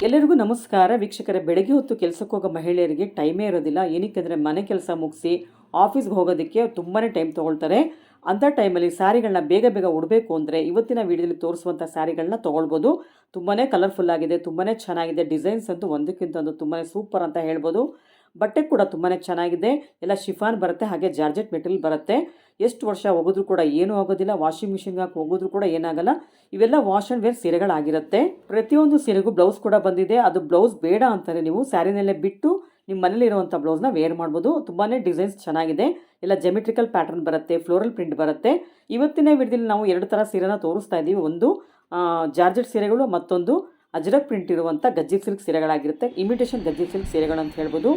ಎಲ್ಲರಿಗೂ ನಮಸ್ಕಾರ ವೀಕ್ಷಕರೇ. ಬೆಳಗ್ಗೆ ಹೊತ್ತು ಕೆಲಸಕ್ಕೆ ಹೋಗೋ ಮಹಿಳೆಯರಿಗೆ ಟೈಮೇ ಇರೋದಿಲ್ಲ. ಏನಕ್ಕೆಂದರೆ ಮನೆ ಕೆಲಸ ಮುಗಿಸಿ ಆಫೀಸ್ಗೆ ಹೋಗೋದಕ್ಕೆ ತುಂಬಾ ಟೈಮ್ ತೊಗೊಳ್ತಾರೆ. ಅಂಥ ಟೈಮಲ್ಲಿ ಸ್ಯಾರಿಗಳನ್ನ ಬೇಗ ಬೇಗ ಉಡಬೇಕು ಅಂದರೆ ಇವತ್ತಿನ ವಿಡಿಯೋದಲ್ಲಿ ತೋರಿಸುವಂಥ ಸ್ಯಾರಿಗಳನ್ನ ತೊಗೊಳ್ಬೋದು. ತುಂಬಾ ಕಲರ್ಫುಲ್ ಆಗಿದೆ, ತುಂಬಾ ಚೆನ್ನಾಗಿದೆ. ಡಿಸೈನ್ಸ್ ಅಂತೂ ಒಂದಕ್ಕಿಂತ ಒಂದು ತುಂಬಾ ಸೂಪರ್ ಅಂತ ಹೇಳ್ಬೋದು. ಬಟ್ಟೆ ಕೂಡ ತುಂಬಾ ಚೆನ್ನಾಗಿದೆ. ಎಲ್ಲ ಶಿಫಾನ್ ಬರುತ್ತೆ, ಹಾಗೆ ಜಾರ್ಜೆಟ್ ಮೆಟೀರಿಯಲ್ ಬರುತ್ತೆ. ಎಷ್ಟು ವರ್ಷ ಹೋಗಿದ್ರೂ ಕೂಡ ಏನೂ ಆಗೋದಿಲ್ಲ. ವಾಷಿಂಗ್ ಮಿಷಿನ್ಗೆ ಹಾಕಿ ಹೋಗಿದ್ರೂ ಕೂಡ ಏನಾಗಲ್ಲ. ಇವೆಲ್ಲ ವಾಶ್ ಆ್ಯಂಡ್ ವೇರ್ ಸೀರೆಗಳಾಗಿರುತ್ತೆ. ಪ್ರತಿಯೊಂದು ಸೀರೆಗೂ ಬ್ಲೌಸ್ ಕೂಡ ಬಂದಿದೆ. ಅದು ಬ್ಲೌಸ್ ಬೇಡ ಅಂತಾರೆ ನೀವು ಸ್ಯಾರಿನಲ್ಲೇ ಬಿಟ್ಟು ನಿಮ್ಮ ಮನೇಲಿರುವಂಥ ಬ್ಲೌಸ್ನ ವೇರ್ ಮಾಡ್ಬೋದು. ತುಂಬಾ ಡಿಸೈನ್ಸ್ ಚೆನ್ನಾಗಿದೆ. ಎಲ್ಲ ಜೆಮೆಟ್ರಿಕಲ್ ಪ್ಯಾಟರ್ನ್ ಬರುತ್ತೆ, ಫ್ಲೋರಲ್ ಪ್ರಿಂಟ್ ಬರುತ್ತೆ. ಇವತ್ತಿನ ವಿಡಿಯೋದಲ್ಲಿ ನಾವು ಎರಡು ಥರ ಸೀರೆನ ತೋರಿಸ್ತಾ ಇದ್ದೀವಿ. ಒಂದು ಜಾರ್ಜೆಟ್ ಸೀರೆಗಳು, ಮತ್ತೊಂದು ಅಜ್ರಕ್ ಪ್ರಿಂಟ್ ಇರುವಂಥ ಗಜ್ಜಿ ಸಿಲ್ಕ್ ಸೀರೆಗಳಾಗಿರುತ್ತೆ. ಇಮಿಟೇಷನ್ ಗಜ್ಜಿ ಸಿಲ್ಕ್ ಸೀರೆಗಳು ಅಂತ ಹೇಳ್ಬೋದು.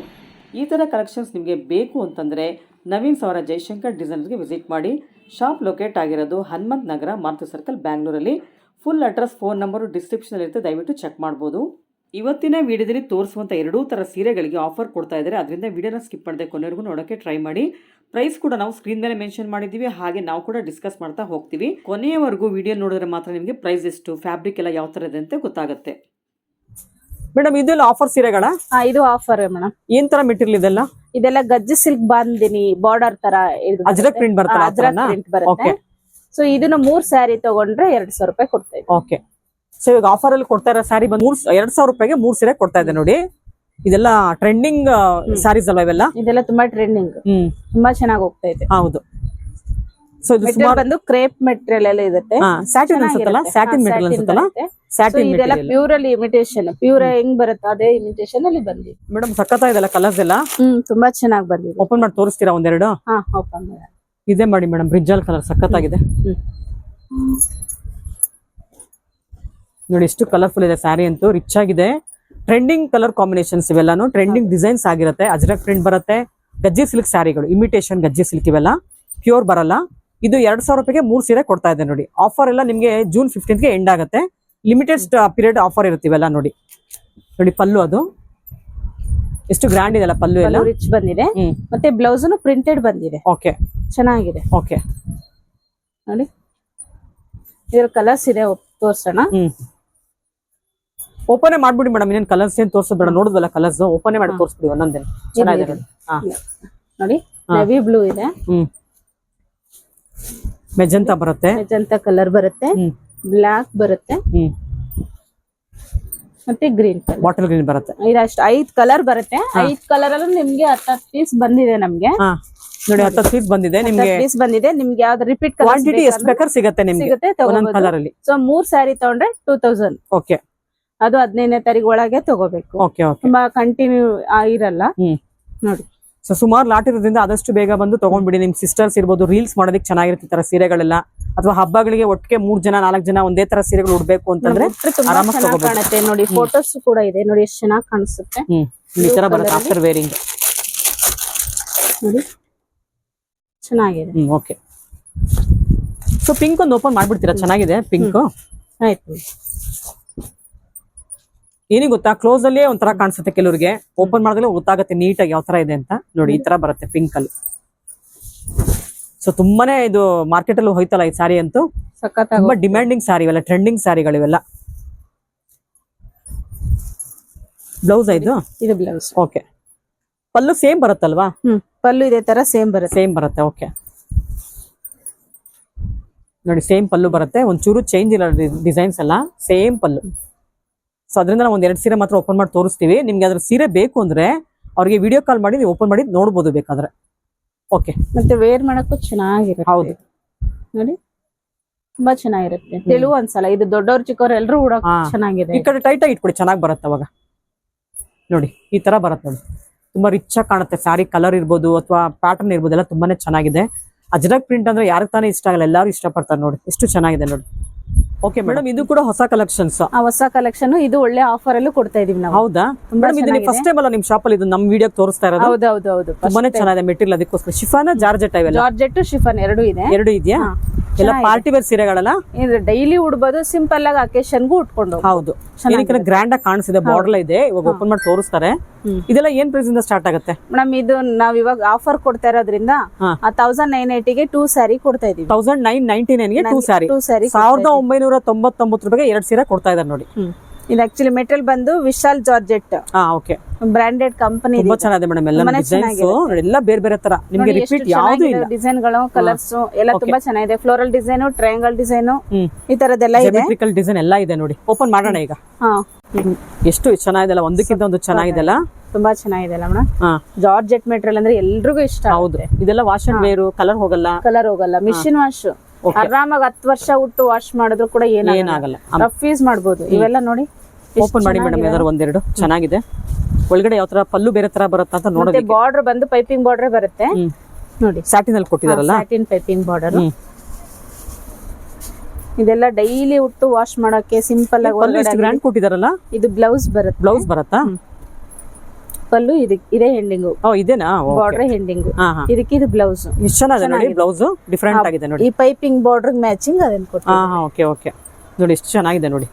ಈ ಥರ ಕಲೆಕ್ಷನ್ಸ್ ನಿಮಗೆ ಬೇಕು ಅಂತಂದರೆ ನವೀನ್ ಸವರ ಜಯಶಂಕರ್ ಡಿಸೈನ್ಸ್ಗೆ ವಿಸಿಟ್ ಮಾಡಿ. ಶಾಪ್ ಲೊಕೇಟ್ ಆಗಿರೋದು ಹನುಮಂತ ನಗರ, ಮಾರುತಿ ಸರ್ಕಲ್, ಬ್ಯಾಂಗ್ಳೂರಲ್ಲಿ. ಫುಲ್ ಅಡ್ರೆಸ್, ಫೋನ್ ನಂಬರು ಡಿಸ್ಕ್ರಿಪ್ಷನಲ್ಲಿ ಇರುತ್ತೆ, ದಯವಿಟ್ಟು ಚೆಕ್ ಮಾಡ್ಬೋದು. ಇವತ್ತಿನ ವಿಡಿಯೋದಲ್ಲಿ ತೋರಿಸುವಂಥ ಎರಡೂ ಥರ ಸೀರೆಗಳಿಗೆ ಆಫರ್ ಕೊಡ್ತಾ ಇದ್ದಾರೆ. ಅದರಿಂದ ವಿಡಿಯೋನ ಸ್ಕಿಪ್ ಮಾಡದೆ ಕೊನೆವರೆಗೂ ನೋಡೋಕ್ಕೆ ಟ್ರೈ ಮಾಡಿ. ಪ್ರೈಸ್ ಕೂಡ ನಾವು ಸ್ಕ್ರೀನ್ ಮೇಲೆ ಮೆನ್ಷನ್ ಮಾಡಿದ್ದೀವಿ, ಹಾಗೆ ನಾವು ಕೂಡ ಡಿಸ್ಕಸ್ ಮಾಡ್ತಾ ಹೋಗ್ತೀವಿ. ಕೊನೆಯವರೆಗೂ ವಿಡಿಯೋ ನೋಡಿದ್ರೆ ಮಾತ್ರ ನಿಮಗೆ ಪ್ರೈಸ್ ಎಷ್ಟು, ಫ್ಯಾಬ್ರಿಕ್ ಎಲ್ಲ ಯಾವ ಥರ ಇದೆ ಅಂತ ಗೊತ್ತಾಗುತ್ತೆ. ಮೇಡಮ್ ಇದೆಲ್ಲ ಆಫರ್ ಸೀರೆಗಳ? ಇದು ಆಫರ್ ಮೇಡಮ್. ಏನ್ ತರ ಮೆಟೀರಿಯಲ್ ಇದೆಲ್ಲ? ಇದೆಲ್ಲ ಗಜ್ಜಿ ಸಿಲ್ಕ್ ಬಾಂದಿನಿ ಬಾರ್ಡರ್ ತರ ಅಜ್ರಕ್ ಪ್ರಿಂಟ್ ಬರುತ್ತೆ. ಸೊ ಇದನ್ನ 3 ಸ್ಯಾರಿ ತಗೊಂಡ್ರೆ 200 ರೂಪಾಯಿ ಕೊಡ್ತಾ ಇದ್ದೀವಿ. ಓಕೆ. ಸೊ ಈಗ ಆಫರ್ ಅಲ್ಲಿ ಕೊಡ್ತಾ ಇರೋ ಸ್ಯಾರಿ ಬಂದು 2,000 ರೂಪಾಯಿಗೆ 3 ಸೀರೆ ಕೊಡ್ತಾ ಇದೆ ನೋಡಿ. ಇದೆಲ್ಲ ಟ್ರೆಂಡಿಂಗ್ ಸ್ಯಾರೀಸ್ ಅಲ್ವಾ ಇವೆಲ್ಲ? ಇದೆಲ್ಲ ತುಂಬಾ ಟ್ರೆಂಡಿಂಗ್, ತುಂಬಾ ಚೆನ್ನಾಗಿ ಹೋಗ್ತಾ ಇದೆ. ಹೌದು. ಸೊ ಇದು ಬಂದು ಕ್ರೇಪ್ ಮೆಟೀರಿಯಲ್ ಎಲ್ಲ ಇರುತ್ತೆ. ಸ್ಯಾಟಿನ್ ಅನ್ಸುತ್ತಲ್ಲ, ಸ್ಯಾಟಿನ್ ಮೆಟೀರಿಯಲ್ ಅನ್ಸುತ್ತಲ್ಲ. ಸ್ಯಾಟಿನ್ ಇದೆಲ್ಲ ಪ್ಯೂರ್ ಅಲ್ಲಿ ಇಮಿಟೇಷನ್, ಪ್ಯೂರ್ ಹೆಂಗ್ ಬರುತ್ತೆ ಅದೇ ಇಮಿಟೇಷನ್ ಅಲ್ಲಿ ಬಂದಿದೆ. ಮೇಡಮ್ ಸಕ್ಕತ್ತ ಇದೆಲ್ಲ ಕಲರ್ಸ್ ಎಲ್ಲ ತುಂಬಾ ಚೆನ್ನಾಗಿ ಬಂದಿದೆ. ಓಪನ್ ಮಾಡಿ ತೋರಿಸ್ತೀರಾ ಒಂದೆರಡು? ಓಪನ್ ಮಾಡಿ. ಇದೇ ಮಾಡಿ ಮೇಡಮ್, ಬ್ರಿಜಲ್ ಕಲರ್ ಸಕ್ಕತ್ತಾಗಿದೆ ನೋಡಿ. ಎಷ್ಟು ಕಲರ್ಫುಲ್ ಇದೆ ಸ್ಯಾರಿ ಅಂತೂ, ರಿಚ್ ಆಗಿದೆ. ಟ್ರೆಂಡಿಂಗ್ ಕಲರ್ ಕಾಂಬಿನೇಷನ್ಸ್ ಇವೆಲ್ಲಾನು, ಟ್ರೆಂಡಿಂಗ್ ಡಿಸೈನ್ಸ್ ಆಗಿರುತ್ತೆ. ಅಜ್ರಕ್ ಪ್ರಿಂಟ್ ಬರುತ್ತೆ, ಗಜ್ಜಿ ಸಿಲ್ಕ್ ಸ್ಯಾರಿಗಳು, ಇಮಿಟೇಷನ್ ಗಜ್ಜಿ ಸಿಲ್ಕ್ ಇವೆಲ್ಲ ಪ್ಯೂರ್ ಬರಲ್ಲ. ಇದು 2,000 ರೂಪಾಯಿಗೆ 3 ಸೀರೆ ಕೊಡ್ತಾ ಇದೆ ನೋಡಿ. ಆಫರ್ ಎಲ್ಲ ನಿಮಗೆ ಜೂನ್ 15ಗೆ ಎಂಡ್ ಆಗುತ್ತೆ. ಲಿಮಿಟೆಡ್ ಪೀರಿಯಡ್ ಆಫರ್ ಇರುತ್ತೆ ಇವೆಲ್ಲ ನೋಡಿ. ನೋಡಿ ಪಲ್ಲು, ಅದು ಎಷ್ಟು ಗ್ರ್ಯಾಂಡ್ ಇದೆಲ್ಲ ಪಲ್ಲು ಎಲ್ಲ, ರಿಚ್ ಬಂದಿದೆ. ಮತ್ತೆ ಬ್ಲೌಸ್ ಪ್ರಿಂಟೆಡ್ ಬಂದಿದೆ. ಓಕೆ, ಚೆನ್ನಾಗಿದೆ. ಓಕೆ ನೋಡಿ ಇದ್ರ ಕಲರ್ಸ್ ಇದೆ, ತೋರ್ಸೋಣ. ಓಪನ್ ಮಾಡ್ಬಿಡಿ ಮೇಡಮ್. ಇನ್ನೇನು ಕಲರ್ಸ್ ಏನ್ ತೋರ್ಸೋದ್ ಬೇಡ, ನೋಡುದಲ್ಲ ಕಲರ್ಸ್ ಓಪನ್ ಮಾಡಿ ತೋರಿಸ್ಬಿಡಿ ಒಂದೊಂದೇ. ಚೆನ್ನಾಗಿದೆ ನೋಡಿ. ನೆವಿ ಬ್ಲೂ ಇದೆ, ಮೆಜೆಂಟಾ ಬರುತ್ತೆ, ಮೆಜೆಂಟಾ ಕಲರ್ ಬರುತ್ತೆ, ಬ್ಲಾಕ್ ಬರುತ್ತೆ, ಮತ್ತೆ ಗ್ರೀನ್ ಕಲರ್, ಬಾಟಲ್ ಗ್ರೀನ್ ಬರುತ್ತೆ. ಇದಷ್ಟು 5 ಕಲರ್ ಬರುತ್ತೆ. 5 ಕಲರ್ ಅಲ್ಲೂ ನಿಮ್ಗೆ 10 ಪೀಸ್ ಬಂದಿದೆ. ನಮ್ಗೆ ನೋಡಿ 10 ಪೀಸ್ ಬಂದಿದೆ. ನಿಮ್ಗೆ ಪೀಸ್ ಬಂದಿದೆ. ನಿಮ್ಗೆ ಯಾವ್ದು ರಿಪೀಟ್ ಕ್ವಾಂಟಿಟಿ ಎಷ್ಟು ಬೇಕಾದ್ರೆ ಸಿಗುತ್ತೆ ನಿಮ್ಗೆ ಒಂದೊಂದು ಕಲರ್ ಅಲ್ಲಿ. ಸೊ 3 ಸ್ಯಾರಿ ತಗೊಂಡ್ರೆ 2000. ಓಕೆ. ಅದು 15ನೇ ತಾರೀಕು ಒಳಗೆ ತಗೋಬೇಕು. Okay, okay. ತುಂಬಾ ಕಂಟಿನ್ಯೂ ಇರಲ್ಲ ನೋಡಿ. ಸೊ ಸುಮಾರು ಲಾಟ್ ಇರೋದ್ರಿಂದ ಆದಷ್ಟು ಬೇಗ ಬಂದು ತಗೊಂಡ್ಬಿಡಿ. ನಿಮ್ ಸಿಸ್ಟರ್ಸ್ ಇರ್ಬೋದು, ರೀಲ್ಸ್ ಮಾಡೋದಕ್ಕೆ ಚೆನ್ನಾಗಿರುತ್ತೆ ಈ ತರ ಸೀರೆಗಳೆಲ್ಲ. ಅಥವಾ ಹಬ್ಬಗಳಿಗೆ ಒಟ್ಟಿಗೆ 3 ಜನ 4 ಜನ ಒಂದೇ ತರ ಸೀರೆಗಳು ಉಡ್ಬೇಕು ಅಂತಂದ್ರೆ ಆರಾಮಾಗಿ ಕಾಣುತ್ತೆ ನೋಡಿ. ಫೋಟೋಸ್ ಕೂಡ ಇದೆ ನೋಡಿ, ಎಷ್ಟು ಚೆನ್ನಾಗಿ ಕಾಣಿಸುತ್ತೆ. ಈ ತರ ಬರುತ್ತೆ ಆಫ್ಟರ್ ವೇರಿಂಗ್ ನೋಡಿ, ಚೆನ್ನಾಗಿದೆ. ಓಕೆ. ಸೊ ಪಿಂಕ್ ಒಂದು ಓಪನ್ ಮಾಡ್ಬಿಡ್ತೀರಾ? ಚೆನ್ನಾಗಿದೆ ಪಿಂಕ್. ಆಯ್ತು. ಏನಿಗೆ ಗೊತ್ತಾ, ಕ್ಲೋಸ್ ಅಲ್ಲೇ ಒಂಥರ ಕಾಣಿಸುತ್ತೆ ಕೆಲವರಿಗೆ, ಓಪನ್ ಮಾಡಿದ್ರೆ ಗೊತ್ತಾಗುತ್ತೆ ನೀಟಾಗಿ ಯಾವ ತರ ಇದೆ ಅಂತ. ನೋಡಿ ಈ ತರ ಬರುತ್ತೆ ಪಿಂಕ್ ಅಲ್ಲಿ. ಸೊ ತುಂಬಾನೇ ಇದು ಮಾರ್ಕೆಟ್ ಅಲ್ಲಿ ಹೋಯ್ತಲ್ಲ ಈ ಸ್ಯಾರಿ ಅಂತೂ, ತುಂಬಾ ಡಿಮ್ಯಾಂಡಿಂಗ್ ಸ್ಯಾರಿ ಇವೆಲ್ಲ, ಟ್ರೆಂಡಿಂಗ್ ಸ್ಯಾರಿಗಳಿವೆಲ್ಲ. ಬ್ಲೌಸ್ ಇದು ಬ್ಲೌಸ್. ಓಕೆ. ಪಲ್ಲು ಸೇಮ್ ಬರುತ್ತಲ್ವಾ? ಪಲ್ಲು ಇದೇ ತರ ಸೇಮ್ ಬರುತ್ತೆ. ಓಕೆ ನೋಡಿ, ಸೇಮ್ ಪಲ್ಲು ಬರುತ್ತೆ. ಒಂಚೂರು ಚೇಂಜ್ ಇಲ್ಲ ಡಿಸೈನ್ಸ್ ಎಲ್ಲ, ಸೇಮ್ ಪಲ್ಲು. ಸೊ ಅದರಿಂದ ನಾವು 1-2 ಸೀರೆ ಮಾತ್ರ ಓಪನ್ ಮಾಡಿ ತೋರಿಸ್ತೀವಿ. ನಿಮ್ಗೆ ಅದ್ರ ಸೀರೆ ಬೇಕು ಅಂದ್ರೆ ಅವ್ರಿಗೆ ವಿಡಿಯೋ ಕಾಲ್ ಮಾಡಿ ನೀವು ಓಪನ್ ಮಾಡಿ ನೋಡ್ಬೋದು ಬೇಕಾದ್ರೆ. ಓಕೆ. ಮತ್ತೆ ವೇರ್ ಮಾಡಕ್ಕೂ ಚೆನ್ನಾಗಿರುತ್ತೆ. ಹೌದು ನೋಡಿ, ತುಂಬಾ ಚೆನ್ನಾಗಿರುತ್ತೆ. ತೆಳು ಅನ್ಸಲ್ಲ. ಇದು ದೊಡ್ಡವ್ರು ಚಿಕ್ಕವ್ರು ಎಲ್ಲರೂ ಕೂಡ ಚೆನ್ನಾಗಿದೆ. ಈ ಕಡೆ ಟೈಟ್ ಆಗಿ ಇಟ್ಬಿಡಿ, ಚೆನ್ನಾಗಿ ಬರುತ್ತೆ ಅವಾಗ. ನೋಡಿ ಈ ತರ ಬರುತ್ತೆ ನೋಡಿ, ತುಂಬಾ ರಿಚ್ ಆಗಿ ಕಾಣುತ್ತೆ ಸ್ಯಾರಿ. ಕಲರ್ ಇರ್ಬೋದು ಅಥವಾ ಪ್ಯಾಟರ್ನ್ ಇರ್ಬೋದು, ಎಲ್ಲ ತುಂಬಾನೇ ಚೆನ್ನಾಗಿದೆ. ಅಜ್ರಕ್ ಪ್ರಿಂಟ್ ಅಂದ್ರೆ ಯಾರಿಗೆ ತಾನೇ ಇಷ್ಟ ಆಗಲ್ಲ, ಎಲ್ಲರೂ ಇಷ್ಟಪಡ್ತಾರೆ. ನೋಡಿ ಎಷ್ಟು ಚೆನ್ನಾಗಿದೆ ನೋಡಿ. ಓಕೆ ಮೇಡಮ್, ಇದು ಕೂಡ ಹೊಸ ಕಲೆಕ್ಷನ್ಸ್. ಹೊಸ ಕಲೆಕ್ಷನ್ ಇದು ಒಳ್ಳೆ ಆಫರ್ ಅಲ್ಲೂ ಕೊಡ್ತಾ ಇದೀವಿ ನಾವು. ಹೌದಾ ಮೇಡಮ್? ಇದು ಫಸ್ಟ್ ಟೈಮ್ ಅಲ್ಲ ನಿಮ್ ಶಾಪ್ ಅಲ್ಲಿ ಇದು ನಮ್ ವಿಡಿಯೋ ತೋರಿಸ್ತಾ ಇರೋದು? ಹೌದೌದು. ತುಂಬಾನೇ ಚೆನ್ನಾಗಿದೆ ಮೆಟೀರಿಯಲ್. ಅದಕ್ಕೋಸ್ಕರ ಶಿಫಾನ್, ಜಾರ್ಜೆಟ್ ಇವೆಲ್ಲ? ಜಾರ್ಜೆಟ್, ಶಿಫಾನ್ ಎರಡು ಇದೆಯಾ? ಎಲ್ಲ ಪಾರ್ಟಿ ವೇರ್ ಸೀರೆಗಳಲ್ಲ, ಡೈಲಿ ಉಡ್ಬೋದು, ಸಿಂಪಲ್ ಆಗಿ ಅಕೇಶನ್ಗೂ ಉಟ್ಕೊಂಡು. ಹೌದು, ಗ್ರ್ಯಾಂಡ್ ಆಗಿ ಕಾಣಿಸಿದೆ. ಬಾರ್ಡರ್ ಇದೆ, ಇವಾಗ ಓಪನ್ ಮಾಡಿ ತೋರಿಸ್ತಾರೆ. ಇದೆಲ್ಲ ಏನ್ ಪ್ರೈಸ್ ಇಂದ ಸ್ಟಾರ್ಟ್ ಆಗುತ್ತೆ ಮೇಡಮ್? ಇದು ನಾವ್ ಇವಾಗ ಆಫರ್ ಕೊಡ್ತಾ ಇರೋದ್ರಿಂದ 1980 ಗೆ 2 ಸ್ಯಾರಿ ಕೊಡ್ತಾ ಇದೀವಿ. 1999 ಗೆ 2 ಸ್ಯಾರಿ. 1999 ರೂಪಾಯಿಗೆ 2 ಸೀರೆ ಕೊಡ್ತಾ ಇದ್ದಾರೆ ನೋಡಿ. ಇದು ಆಕ್ಚುಲಿ ಮೆಟೀರಿಯಲ್ ಬಂದು Vishal georgette okay, branded company. ತುಂಬಾ ಚೆನ್ನಾಗಿದೆ ಮೇಡಮ್. ಎಲ್ಲ ಡಿಸೈನ್ಸ್ ಎಲ್ಲ ಬೇರೆ ಬೇರೆ ತರ, ನಿಮಗೆ ರಿಪೀಟ್ ಯಾವುದು ಇಲ್ಲ. ಡಿಸೈನ್ ಗಳು, ಕಲರ್ಸ್ ಎಲ್ಲ ತುಂಬಾ ಚೆನ್ನಾಗಿದೆ. ಫ್ಲೋರಲ್ ಡಿಸೈನ್, ಟ್ರಯಾಂಗಲ್ ಡಿಸೈನ್, ಈ ತರದೆಲ್ಲ ಇದೆ. ಜಿಯೋಮೆಟ್ರಿಕಲ್ ಡಿಸೈನ್ ಎಲ್ಲ ಇದೆ ನೋಡಿ. ಓಪನ್ ಮಾಡೋಣ ಈಗ. ಎಷ್ಟು ಚೆನ್ನಾಗಿದೆಲ್ಲ, ಒಂದಕ್ಕಿಂತ ಒಂದು ಚೆನ್ನಾಗಿದೆಲ್ಲ, ತುಂಬಾ ಚೆನ್ನಾಗಿದೆ ಮೇಡಮ್. ಜಾರ್ಜೆಟ್ ಮೆಟೀರಿಯಲ್ ಅಂದ್ರೆ ಎಲ್ರಿಗೂ ಇಷ್ಟ. ಹೌದು, ಇದೆಲ್ಲ ವಾಶ್ ಅಂಡ್ ವೇರ್, ಕಲರ್ ಹೋಗಲ್ಲ. ಮಿಷಿನ್ ವಾಶ್ ಆರಾಮಾಗಿ 10 ವರ್ಷ ಉಟ್ಟು ವಾಶ್ ಮಾಡಿದ್ರು ಕೂಡ ಏನಾಗಲ್ಲ. ರಫ್ ಯೂಸ್ ಮಾಡಬಹುದು. ಇವೆಲ್ಲ ನೋಡಿ, ಓಪನ್ ಮಾಡಿ ಮೇಡಮ್. ಯಾವ್ದಾರು ಒಂದೆರಡು ಚೆನ್ನಾಗಿದೆ. ಒಳಗಡೆ ಯಾವ ತರ ಪಲ್ಲು ಬೇರೆ ತರ ಬರುತ್ತಾ ಅಂತ ನೋಡಿ. ಬಾರ್ಡರ್ ಬಂದು ಪೈಪಿಂಗ್ ಬಾರ್ಡರ್ ಬರುತ್ತೆ ನೋಡಿ. ಸ್ಯಾಟಿನ್ ಅಲ್ಲಿ ಕೊಟ್ಟಿದಾರಲ್ಲ, ಸ್ಯಾಟಿನ್ ಪೈಪಿಂಗ್ ಬಾರ್ಡರ್. ಇದೆಲ್ಲ ಡೈಲಿ ಉಟ್ಟು ವಾಶ್ ಮಾಡಕ್ಕೆ ಸಿಂಪಲ್ ಆಗಿ ಗ್ರ್ಯಾಂಡ್ ಕೊಟ್ಟಿದಾರಲ್ಲ. ಇದು ಬ್ಲೌಸ್ ಬರುತ್ತಾ? ಪಲ್ಲು ಇದೇ ಹೆಂಡಿಂಗ್. ಇದೇನಾ ಬಾರ್ಡರ್ ಹೆಂಡಿಂಗ್. ಇದಕ್ಕೆ ಇದು ಬ್ಲೌಸ್. ಎಷ್ಟು ಚೆನ್ನಾಗಿದೆ ನೋಡಿ. ಬ್ಲೌಸ್ ಡಿಫರೆಂಟ್ ಆಗಿದೆ ನೋಡಿ. ಈ ಪೈಪಿಂಗ್ ಬಾರ್ಡರ್ ಮ್ಯಾಚಿಂಗ್ ಅದನ್ನ ಕೊಟ್ಟಿದ್ದಾರೆ. ಓಕೆ ನೋಡಿ, ಎಷ್ಟು ಚೆನ್ನಾಗಿದೆ ನೋಡಿ.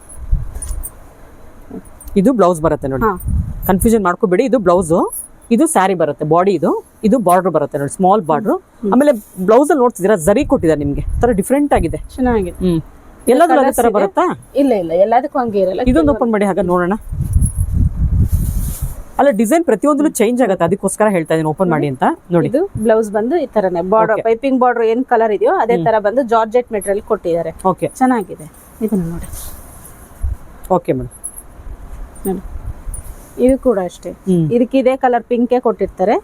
ಇದು ಬ್ಲೌಸ್ ಬರುತ್ತೆ ನೋಡಿ, ಕನ್ಫ್ಯೂಷನ್ ಮಾಡ್ಕೋಬೇಡಿ. ಇದು ಬ್ಲೌಸ್, ಇದು ಸ್ಯಾರಿ ಬರುತ್ತೆ. ಬಾಡಿ ಇದು ಬಾರ್ಡರ್ ಬರುತ್ತೆ ನೋಡಿ, ಸ್ಮಾಲ್ ಬಾರ್ಡರ್. ಆಮೇಲೆ ಬ್ಲೌಸ್ ಅಲ್ಲಿ ನೋಡ್ತಿದ್ದೀರಾ, ಜರಿ ಕೊಟ್ಟಿದ್ದಾರೆ ನಿಮ್ಗೆ. ತರ ಡಿಫರೆಂಟ್ ಆಗಿದೆ, ಚೆನ್ನಾಗಿದೆ. ಎಲ್ಲದೂ ಅದೇ ತರ ಬರುತ್ತಾ? ಇಲ್ಲ, ಎಲ್ಲದಕ್ಕೂ ಹಂಗೆ ಇರಲ್ಲ. ಇದೊಂದು ಓಪನ್ ಮಾಡಿ ಹಾಗೆ ನೋಡೋಣ. ಅಲ್ಲ, ಡಿಸೈನ್ ಪ್ರತಿಯೊಂದು ಚೇಂಜ್ ಆಗುತ್ತೆ, ಅದಕ್ಕೋಸ್ಕರ ಹೇಳ್ತಾ ಇದೀನಿ ಓಪನ್ ಮಾಡಿ ಅಂತ ನೋಡಿ. ಇದು ಬ್ಲೌಸ್ ಬಂದು ಈ ತರನೇ ಬಾರ್ಡರ್, ಪೈಪಿಂಗ್ ಬಾರ್ಡರ್ ಏನ್ ಕಲರ್ ಇದೆಯೋ ಅದೇ ತರ ಬಂದು ಜಾರ್ಜೆಟ್ ಮೆಟೀರಿಯಲ್ ಕೊಟ್ಟಿದ್ದಾರೆ. ಓಕೆ, ಚೆನ್ನಾಗಿದೆ. ಇದನ್ನ ನೋಡಿ. Okay madam. ಇದು ಕೂಡ ಅಷ್ಟೇ, ಇದಕ್ಕೆ ಇದೇ ಕಲರ್ ಪಿಂಕ್ ಕೊಟ್ಟಿರ್ತಾರೆ.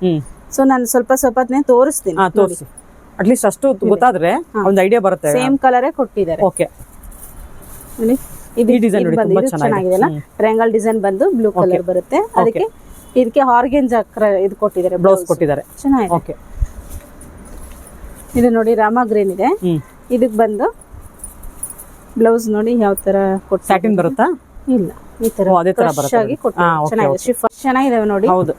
ಸೊ ನಾನು ಸ್ವಲ್ಪ ತೋರಿಸ್ತೀನಿ. ತೋರಿಸಿ, ಅಟ್ಲೀಸ್ಟ್ ಅಷ್ಟು ಗೊತ್ತಾದ್ರೆ ಒಂದು ಐಡಿಯಾ ಬರುತ್ತೆ. ಸೇಮ್ ಕಲರೇ ಕೊಟ್ಟಿದ್ದಾರೆ. ಓಕೆ, ಇದು ಡಿಸೈನ್ ಚೆನ್ನಾಗಿದೆ ಅಲ್ಲ. ಟ್ರಯಾಂಗಲ್ ಡಿಸೈನ್ ಬಂದು ಬ್ಲೂ ಕಲರ್ ಬರುತ್ತೆ. ಇದಕ್ಕೆ ಆರ್ಗೆಂಜ್ ಇದು ಕೊಟ್ಟಿದ್ದಾರೆ, ಬ್ಲೌಸ್ ಕೊಟ್ಟಿದ್ದಾರೆ. ಚೆನ್ನಾಗಿದೆ. ಓಕೆ, ಇದು ನೋಡಿ ರಾಮ ಗ್ರೀನ್ ಇದೆ. ಇದಕ್ಕೆ ಬಂದು ಬ್ಲೌಸ್ ನೋಡಿ ಯಾವ ತರ ಕೊಟ್ಟು. ಸ್ಯಾಟಿನ್ ಬರುತ್ತಾ? ಇಲ್ಲ, ಈ ತರ ಅದೇ ತರ ಬರುತ್ತೆ. ಚೆನ್ನಾಗಿದೆ ನೋಡಿ. ಹೌದು,